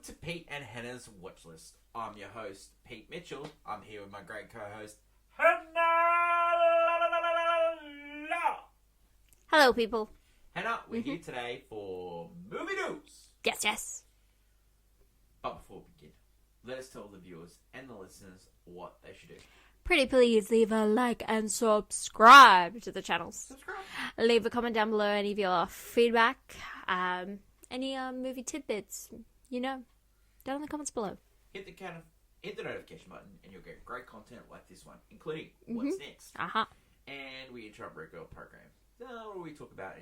to Pete and Hannah's Watch List. I'm your host, Pete Mitchell. I'm here with my great co-host, Hannah. Hello, people. Hannah, we're here today for movie news. Yes. But before we begin, let us tell the viewers and the listeners what they should do. Pretty please leave a like and subscribe to the channels. Subscribe. Leave a comment down below any of your feedback, any movie tidbits, down in the comments below. Hit the notification button and you'll get great content like this one, including What's Next. And we interrupt regular program. What do we talk about?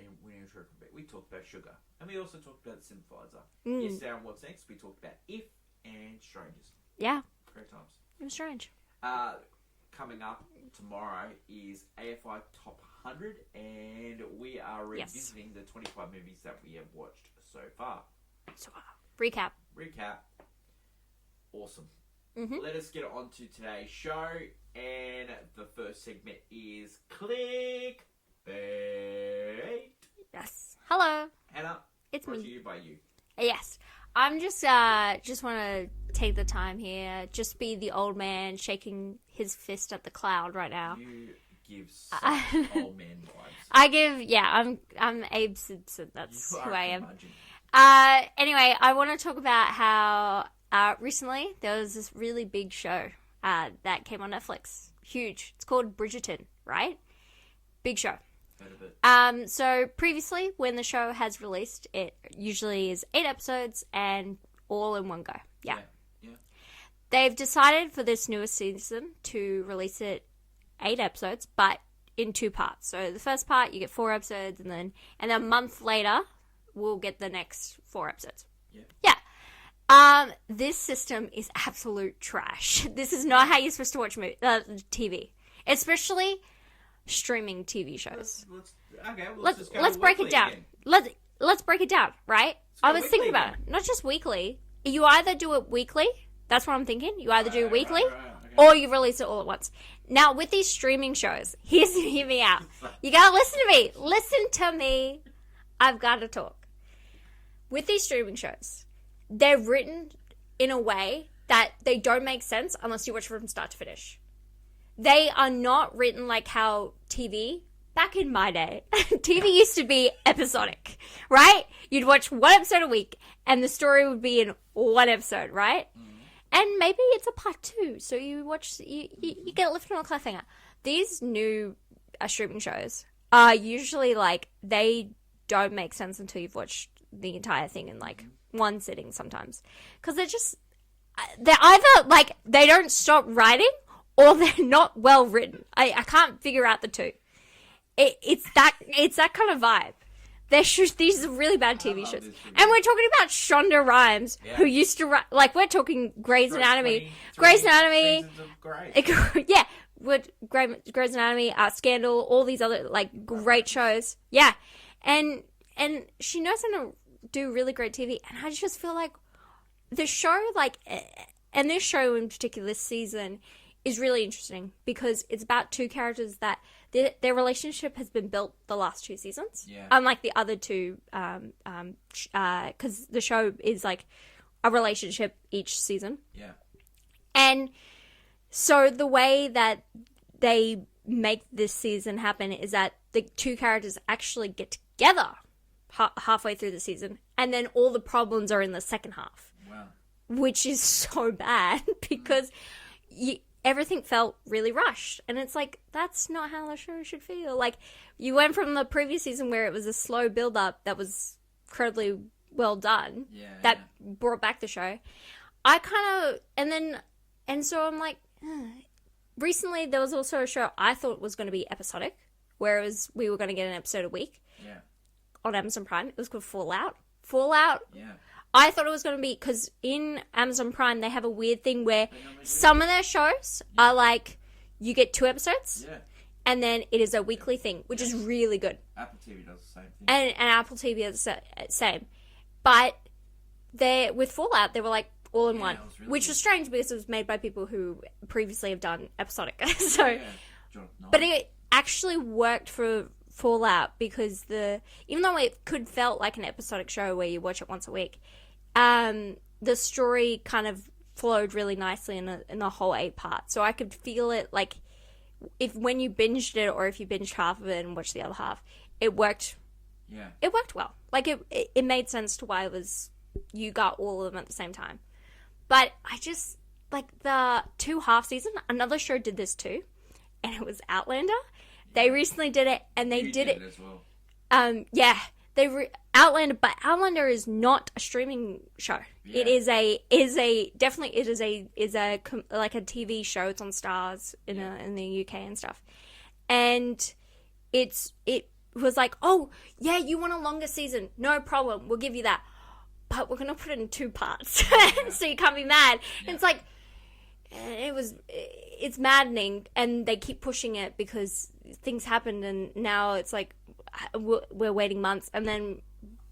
We talked about sugar. And we also talked about the synthesizer. Yesterday on What's Next, we talked about If and Strangers. Yeah. Great times. It was strange. Coming up tomorrow is AFI Top 100, and we are revisiting the 25 movies that we have watched so far. Recap. Awesome. Let us get on to today's show, and the first segment is Clickbait. Yes. Hello. Hannah, it's brought me. to you by you. Yes. I'm just want to take the time here, just be the old man shaking his fist at the cloud right now. You give such old man vibes. I'm Abe Simpson. That's who I am. Curmudgeon. Anyway, I want to talk about how recently there was this really big show that came on Netflix. Huge. It's called Bridgerton, right? Big show. Heard of it. So previously, when the show has released, it usually is 8 episodes and all in one go. Yeah. They've decided for this newest season to release it 8 episodes, but in 2 parts. So the first part, you get 4 episodes, and then a month later, we'll get the next 4 episodes. Yeah. This system is absolute trash. This is not how you're supposed to watch TV, especially streaming TV shows. Let's break it down. Let's break it down, right? I was thinking about it. Not just weekly. You either do it weekly. That's what I'm thinking. You either do it weekly, or you release it all at once. Now, with these streaming shows, hear me out. You gotta listen to me. Listen to me. I've got to talk. With these streaming shows, they're written in a way that they don't make sense unless you watch from start to finish. They are not written like how TV, back in my day, TV used to be episodic, right? You'd watch 1 episode a week, and the story would be in 1 episode, right? And maybe it's a part 2, so you get lifted on a cliffhanger. These new streaming shows are usually like, they don't make sense until you've watched the entire thing in like 1 sitting sometimes. Because they're either like, they don't stop writing, or they're not well written. I can't figure out the two. It's that kind of vibe. These are really bad TV shows. And we're talking about Shonda Rhimes, who used to write, like, we're talking Grey's Anatomy. Grey's Anatomy. Yeah. Grey's Anatomy, Scandal, all these other, like, great shows. Yeah. And she knows how to do really great TV. And I just feel like the show, like, and this show in particular, this season, is really interesting because it's about 2 characters that their relationship has been built the last 2 seasons. Yeah. Unlike the other 2, because the show is like a relationship each season. Yeah. And so the way that they make this season happen is that the 2 characters actually get together halfway through the season, and then all the problems are in the second half. Wow. Which is so bad because everything felt really rushed. And it's like, that's not how the show should feel. Like, you went from the previous season where it was a slow build-up that was incredibly well done. That brought back the show. And so I'm like, recently there was also a show I thought was going to be episodic, whereas we were going to get an episode a week. Yeah. On Amazon Prime. It was called Fallout. Yeah. I thought it was going to be, because in Amazon Prime, they have a weird thing where some of their shows are like, you get 2 episodes, and then it is a weekly thing, which is really good. Apple TV does the same thing. And Apple TV is the same. But with Fallout, they were like all in one, which was strange because it was made by people who previously have done episodic. But it actually worked for Fallout because even though it could felt like an episodic show where you watch it once a week, the story kind of flowed really nicely in the whole 8 parts. So I could feel it, like, if when you binged it or if you binged half of it and watched the other half, it worked. Yeah. It worked well. Like, it made sense to why it was, you got all of them at the same time. But I just, like, the 2 half season, another show did this too, and it was Outlander. They recently did it, and they did it as well. Yeah, Outlander, but Outlander is not a streaming show. Yeah. It is a like a TV show. It's on Stars in the UK and stuff, and it was like, oh yeah, you want a longer season? No problem, we'll give you that, but we're gonna put it in 2 parts, so you can't be mad. Yeah. And it's like, it's maddening, and they keep pushing it because things happened, and now it's like we're waiting months, and then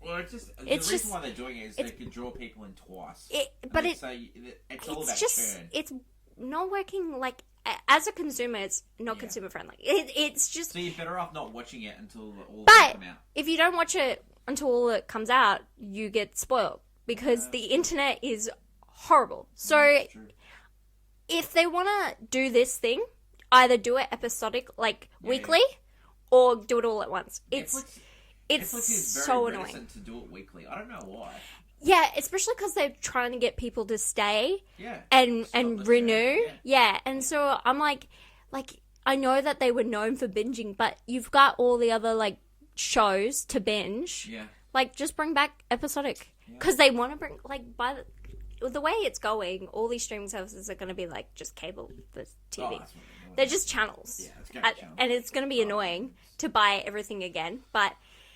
the reason why they're doing it is they can draw people in twice. It's all about churn. It's not working. Like, as a consumer, it's not consumer friendly. It's just, so you're better off not watching it until all but come out. If you don't watch it until all it comes out, you get spoiled because the internet is horrible. So if they want to do this thing, either do it episodic, like weekly, or do it all at once. Netflix is so very annoying to do it weekly. I don't know why. Yeah, especially because they're trying to get people to stay. Yeah. And renew. Yeah, and so I'm like, I know that they were known for binging, but you've got all the other, like, shows to binge. Yeah. Like, just bring back episodic. Because they want to bring, like, by the way it's going, all these streaming services are going to be, like, just cable for TV. They're just channels. Yeah, it's going to be channels. And it's going to be annoying to buy everything again. But,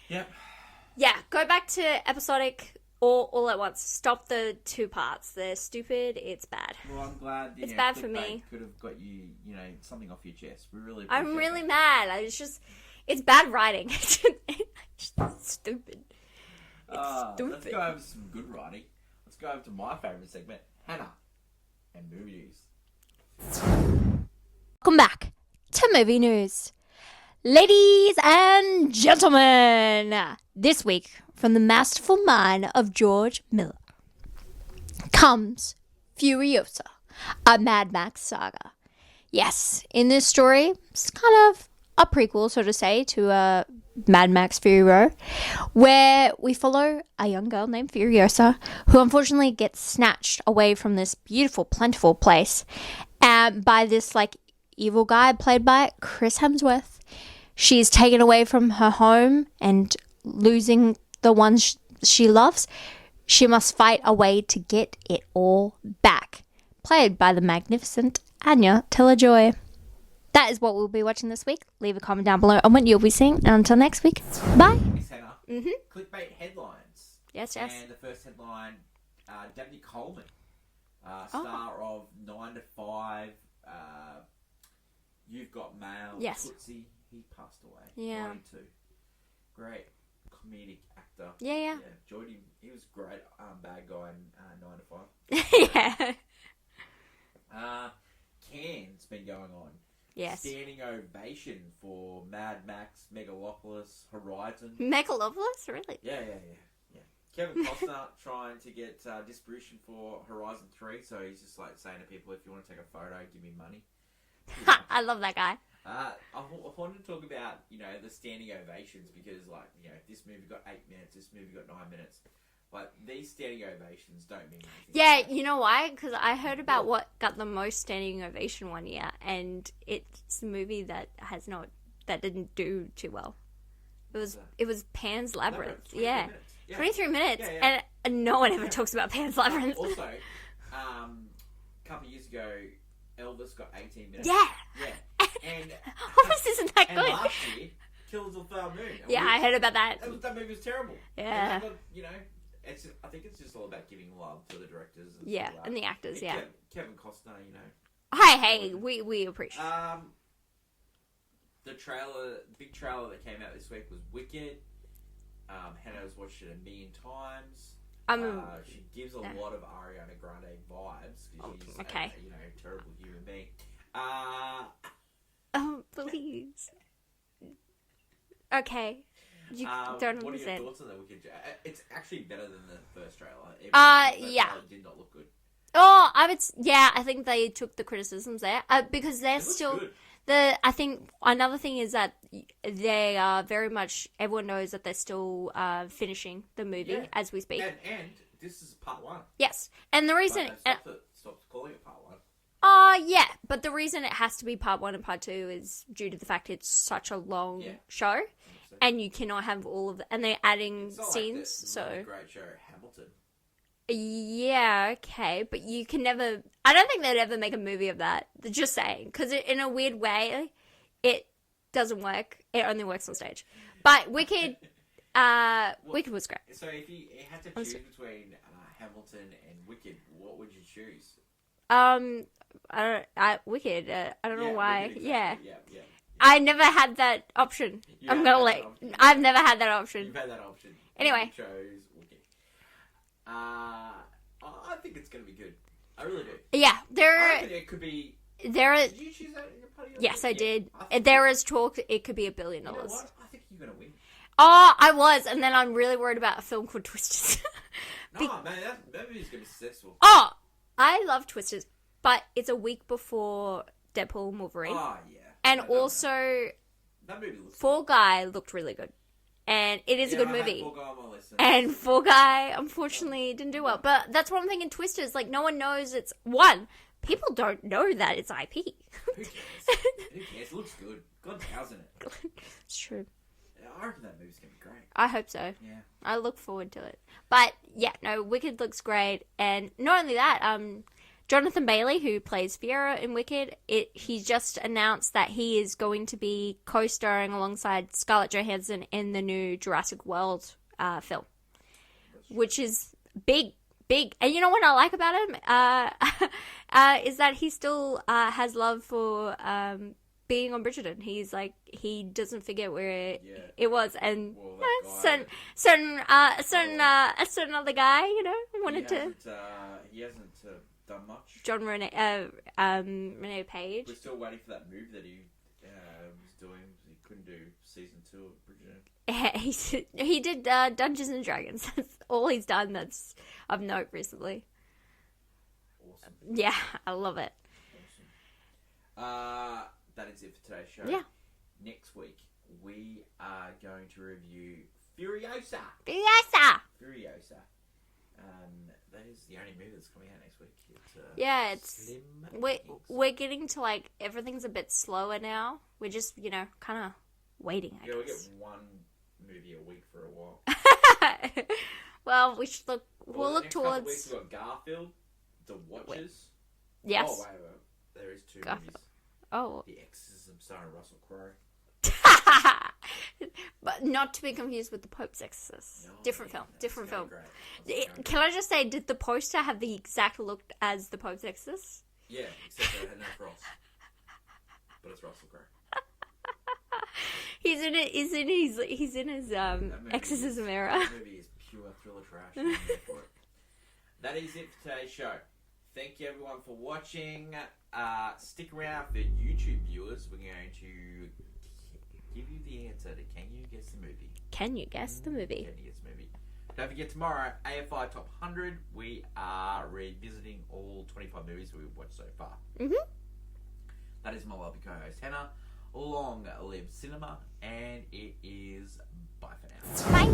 yeah, go back to episodic all at once. Stop the 2 parts. They're stupid. It's bad. Well, I'm glad it's bad for me. Could have got you, something off your chest. We really. I'm really mad. It's bad writing. It's just stupid. It's stupid. Let's go over some good writing. Let's go over to my favourite segment, Hannah and movie news. Welcome back to movie news. Ladies and gentlemen, this week from the masterful mind of George Miller comes Furiosa, a Mad Max saga. Yes, in this story, it's kind of a prequel, so to say, to Mad Max Fury Road, where we follow a young girl named Furiosa who unfortunately gets snatched away from this beautiful, plentiful place by this, like, evil guy played by Chris Hemsworth. She's taken away from her home and losing the ones she loves. She must fight a way to get it all back. Played by the magnificent Anya Taylor-Joy. That is what we'll be watching this week. Leave a comment down below on what you'll be seeing. And until next week, bye. Miss Hannah, clickbait headlines. Yes. And the first headline, Dabney Coleman, star of 9 to 5, You've Got Mail, Tootsie. He passed away. 92. Great comedic actor. Yeah. Enjoyed him. He was great. Bad guy in 9 to 5. Yeah. Cannes been going on. Yes. Standing ovation for Mad Max, Megalopolis, Horizon. Megalopolis? Really? Yeah. Kevin Costner trying to get distribution for Horizon 3, so he's just like saying to people, if you want to take a photo, give me money. I love that guy. I wanted to talk about, the standing ovations because, this movie got 8 minutes, this movie got 9 minutes. But these standing ovations don't mean anything. Yeah, you know why? Because I heard about what got the most standing ovation one year, and it's a movie that didn't do too well. It was Pan's Labyrinth. 23 minutes, and no one ever talks about Pan's Labyrinth. Also, a couple of years ago, Elvis got 18 minutes. Yeah. And Elvis isn't that good. And last year, Killers of the Flower Moon. I heard about that. That movie was terrible. Yeah. And I think it's just all about giving love to the directors. And the actors. Kevin Costner, Hey, we appreciate. The big trailer that came out this week was Wicked. Hannah's watched it 1 million times. She gives a lot of Ariana Grande vibes because she's a terrible human being. Oh, please. Okay. You don't understand. What are your thoughts on the Wicked? It's actually better than the first trailer. Yeah. Trailer did not look good. Oh, I think they took the criticisms there because they're still good. I think another thing is that they are very much. Everyone knows that they're still finishing the movie as we speak. And this is part 1. Yes, and the reason stop calling it part 1. Yeah, but the reason it has to be part 1 and part 2 is due to the fact it's such a long show, and you cannot have all of and they're adding scenes. So great show, Hamilton. Yeah, okay, but you can never. I don't think they'd ever make a movie of that. Just saying, because in a weird way, it doesn't work. It only works on stage. But Wicked, Wicked was great. So if you had to choose between Hamilton and Wicked, what would you choose? Wicked. I don't know why. Wicked, exactly. Yeah. I never had that option. I've never had that option. You've had that option. Anyway. You chose Wicked. I think it's going to be good. I really do. Yeah, I reckon it could be. Did you choose that in your party? Yes, I did. There is talk it could be $1 billion. You know what? I think you're going to win. Oh, I was, and then I'm really worried about a film called Twisters. Man, that movie's going to be successful. Oh, I love Twisters, but it's a week before Deadpool and Wolverine. Oh, yeah. And also, that movie looks Fall Guy looked really good. And it is a good movie. Fall Guy on my list. And Fall Guy, unfortunately, didn't do well. But that's one thing in Twisters. Like, no one knows it's... One, people don't know that it's IP. Who cares? Who cares? It looks good. God knows in it. It's true. I reckon that movie's going to be great. I hope so. Yeah. I look forward to it. But, yeah, no, Wicked looks great. And not only that, Jonathan Bailey, who plays Fiera in Wicked, he just announced that he is going to be co-starring alongside Scarlett Johansson in the new Jurassic World film, which is big. And you know what I like about him is that he still has love for being on Bridgerton. He's like, he doesn't forget where it was, and a certain other guy, wanted to. He hasn't done much. John Renee Page. We're still waiting for that move that he was doing. He couldn't do season 2 of Bridgerton. He did Dungeons and Dragons. That's all he's done that's of note recently. Awesome. Yeah, I love it. Awesome. That is it for today's show. Yeah. Next week, we are going to review Furiosa. That is the only movie that's coming out next week. We're getting to like everything's a bit slower now. We're just kind of waiting. I guess. We get one movie a week for a while. Well, we should look. We'll look next couple towards. Weeks, we've got Garfield, The Watchers. Yes. Oh wait, there is 2 Garfield. movies. Oh. The Exorcism starring Russell Crowe. But not to be confused with The Pope's Exorcist. No, Different film. Great. Can I just say, did the poster have the exact look as The Pope's Exorcist? Yeah, except for it had no cross. But it's Russell Crowe. He's in his exorcism era. That movie is pure thriller trash. That is it for today's show. Thank you everyone for watching. Stick around for YouTube viewers. We're going to give you the answer to Can You Guess the Movie? Can you guess the movie? Can you guess the movie? Don't forget tomorrow, AFI Top 100. We are revisiting all 25 movies we've watched so far. Mm-hmm. That is my lovely co-host Hannah. Long live cinema, and it is bye for now. Bye.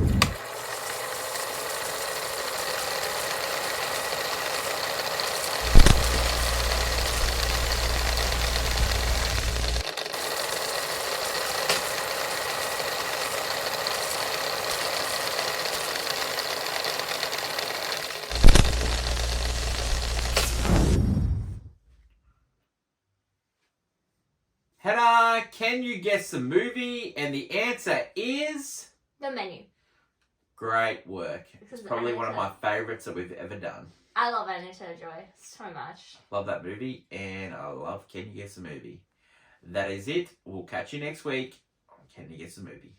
Hannah, can you guess the movie? And the answer is... The Menu. Great work. It's probably one of my favourites that we've ever done. I love Anya Taylor-Joy so much. Love that movie, and I love Can You Guess the Movie? That is it. We'll catch you next week on Can You Guess the Movie?